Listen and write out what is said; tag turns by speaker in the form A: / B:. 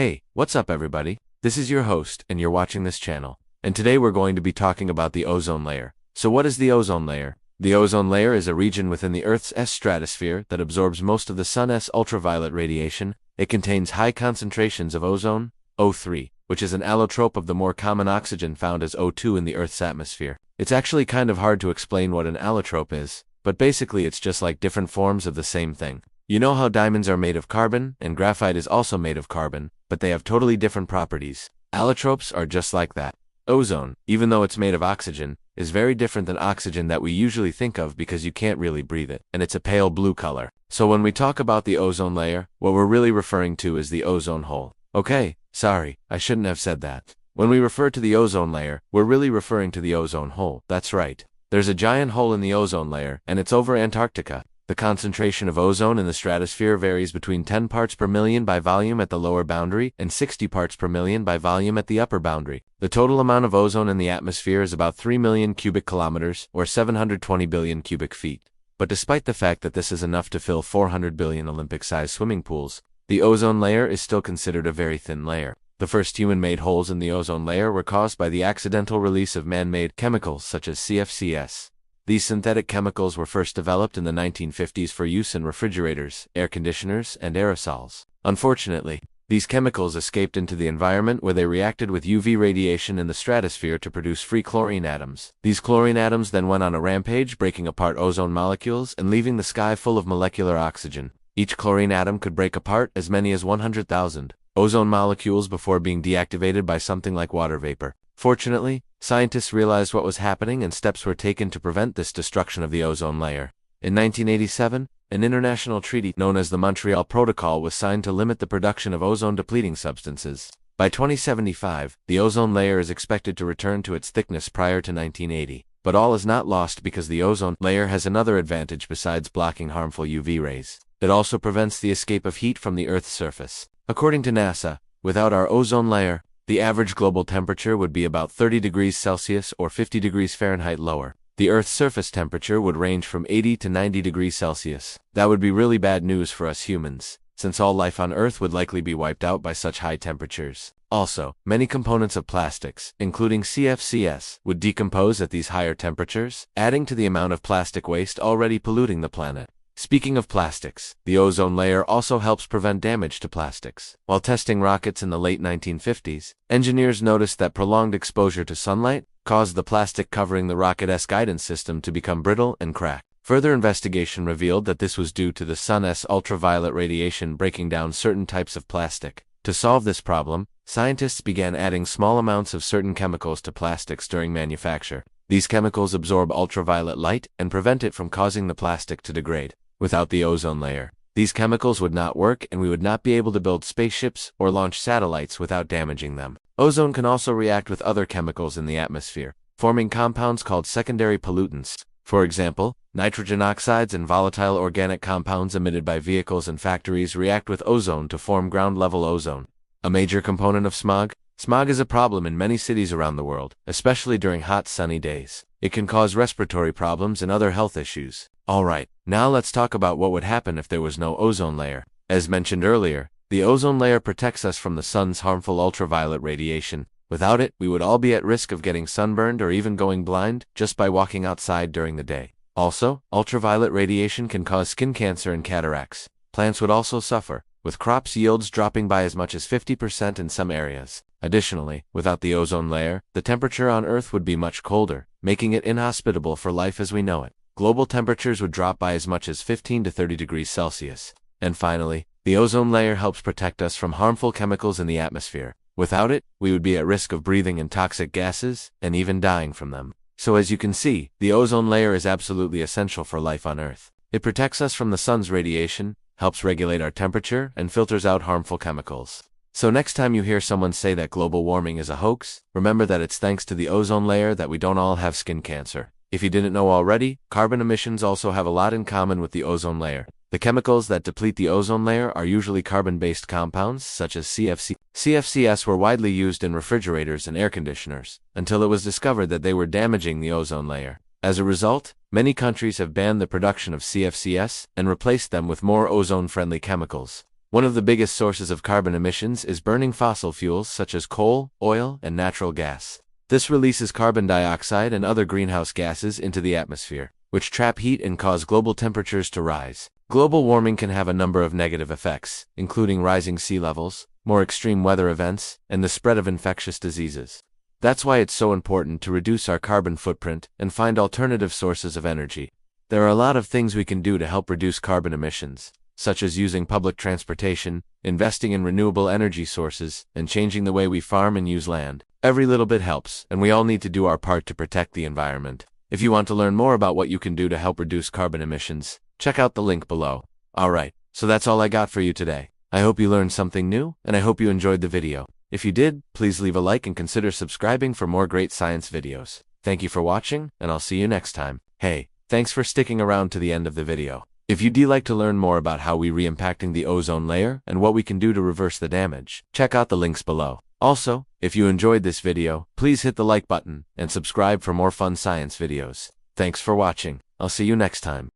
A: Hey, what's up everybody? This is your host, and you're watching this channel. And today we're going to be talking about the ozone layer. So what is the ozone layer? The ozone layer is a region within the Earth's stratosphere that absorbs most of the sun's ultraviolet radiation. It contains high concentrations of ozone, O3, which is an allotrope of the more common oxygen found as O2 in the Earth's atmosphere. It's actually kind of hard to explain what an allotrope is, but basically it's just like different forms of the same thing. You know how diamonds are made of carbon, and graphite is also made of carbon, but they have totally different properties. Allotropes are just like that. Ozone, even though it's made of oxygen, is very different than oxygen that we usually think of because you can't really breathe it, and it's a pale blue color. So when we talk about the ozone layer, what we're really referring to is the ozone hole. Okay, sorry, I shouldn't have said that. When we refer to the ozone layer, we're really referring to the ozone hole. That's right. There's a giant hole in the ozone layer, and it's over Antarctica. The concentration of ozone in the stratosphere varies between 10 parts per million by volume at the lower boundary and 60 parts per million by volume at the upper boundary. The total amount of ozone in the atmosphere is about 3 million cubic kilometers, or 720 billion cubic feet. But despite the fact that this is enough to fill 400 billion Olympic-sized swimming pools, the ozone layer is still considered a very thin layer. The first human-made holes in the ozone layer were caused by the accidental release of man-made chemicals such as CFCs. These synthetic chemicals were first developed in the 1950s for use in refrigerators, air conditioners, and aerosols. Unfortunately, these chemicals escaped into the environment where they reacted with UV radiation in the stratosphere to produce free chlorine atoms. These chlorine atoms then went on a rampage, breaking apart ozone molecules and leaving the sky full of molecular oxygen. Each chlorine atom could break apart as many as 100,000 ozone molecules before being deactivated by something like water vapor. Fortunately, scientists realized what was happening and steps were taken to prevent this destruction of the ozone layer. In 1987, an international treaty known as the Montreal Protocol was signed to limit the production of ozone-depleting substances. By 2075, the ozone layer is expected to return to its thickness prior to 1980. But all is not lost because the ozone layer has another advantage besides blocking harmful UV rays. It also prevents the escape of heat from the Earth's surface. According to NASA, without our ozone layer, the average global temperature would be about 30 degrees Celsius or 50 degrees Fahrenheit lower. The Earth's surface temperature would range from 80 to 90 degrees Celsius. That would be really bad news for us humans, since all life on Earth would likely be wiped out by such high temperatures. Also, many components of plastics, including CFCs, would decompose at these higher temperatures, adding to the amount of plastic waste already polluting the planet. Speaking of plastics, the ozone layer also helps prevent damage to plastics. While testing rockets in the late 1950s, engineers noticed that prolonged exposure to sunlight caused the plastic covering the rocket's guidance system to become brittle and crack. Further investigation revealed that this was due to the sun's ultraviolet radiation breaking down certain types of plastic. To solve this problem, scientists began adding small amounts of certain chemicals to plastics during manufacture. These chemicals absorb ultraviolet light and prevent it from causing the plastic to degrade. Without the ozone layer, these chemicals would not work and we would not be able to build spaceships or launch satellites without damaging them. Ozone can also react with other chemicals in the atmosphere, forming compounds called secondary pollutants. For example, nitrogen oxides and volatile organic compounds emitted by vehicles and factories react with ozone to form ground-level ozone. A major component of smog. Smog is a problem in many cities around the world, especially during hot sunny days. It can cause respiratory problems and other health issues. Alright, now let's talk about what would happen if there was no ozone layer. As mentioned earlier, the ozone layer protects us from the sun's harmful ultraviolet radiation. Without it, we would all be at risk of getting sunburned or even going blind just by walking outside during the day. Also, ultraviolet radiation can cause skin cancer and cataracts. Plants would also suffer, with crops yields dropping by as much as 50% in some areas. Additionally, without the ozone layer, the temperature on Earth would be much colder, making it inhospitable for life as we know it. Global temperatures would drop by as much as 15 to 30 degrees Celsius. And finally, the ozone layer helps protect us from harmful chemicals in the atmosphere. Without it, we would be at risk of breathing in toxic gases and even dying from them. So as you can see, the ozone layer is absolutely essential for life on Earth. It protects us from the sun's radiation, helps regulate our temperature, and filters out harmful chemicals. So next time you hear someone say that global warming is a hoax, remember that it's thanks to the ozone layer that we don't all have skin cancer. If you didn't know already, carbon emissions also have a lot in common with the ozone layer. The chemicals that deplete the ozone layer are usually carbon-based compounds, such as CFC. CFCs were widely used in refrigerators and air conditioners, until it was discovered that they were damaging the ozone layer. As a result, many countries have banned the production of CFCs and replaced them with more ozone-friendly chemicals. One of the biggest sources of carbon emissions is burning fossil fuels such as coal, oil, and natural gas. This releases carbon dioxide and other greenhouse gases into the atmosphere, which trap heat and cause global temperatures to rise. Global warming can have a number of negative effects, including rising sea levels, more extreme weather events, and the spread of infectious diseases. That's why it's so important to reduce our carbon footprint and find alternative sources of energy. There are a lot of things we can do to help reduce carbon emissions, such as using public transportation, investing in renewable energy sources, and changing the way we farm and use land. Every little bit helps, and we all need to do our part to protect the environment. If you want to learn more about what you can do to help reduce carbon emissions, check out the link below. Alright, so that's all I got for you today. I hope you learned something new, and I hope you enjoyed the video. If you did, please leave a like and consider subscribing for more great science videos. Thank you for watching, and I'll see you next time. Hey, thanks for sticking around to the end of the video. If you'd like to learn more about how we're impacting the ozone layer and what we can do to reverse the damage, check out the links below. Also, if you enjoyed this video, please hit the like button and subscribe for more fun science videos. Thanks for watching. I'll see you next time.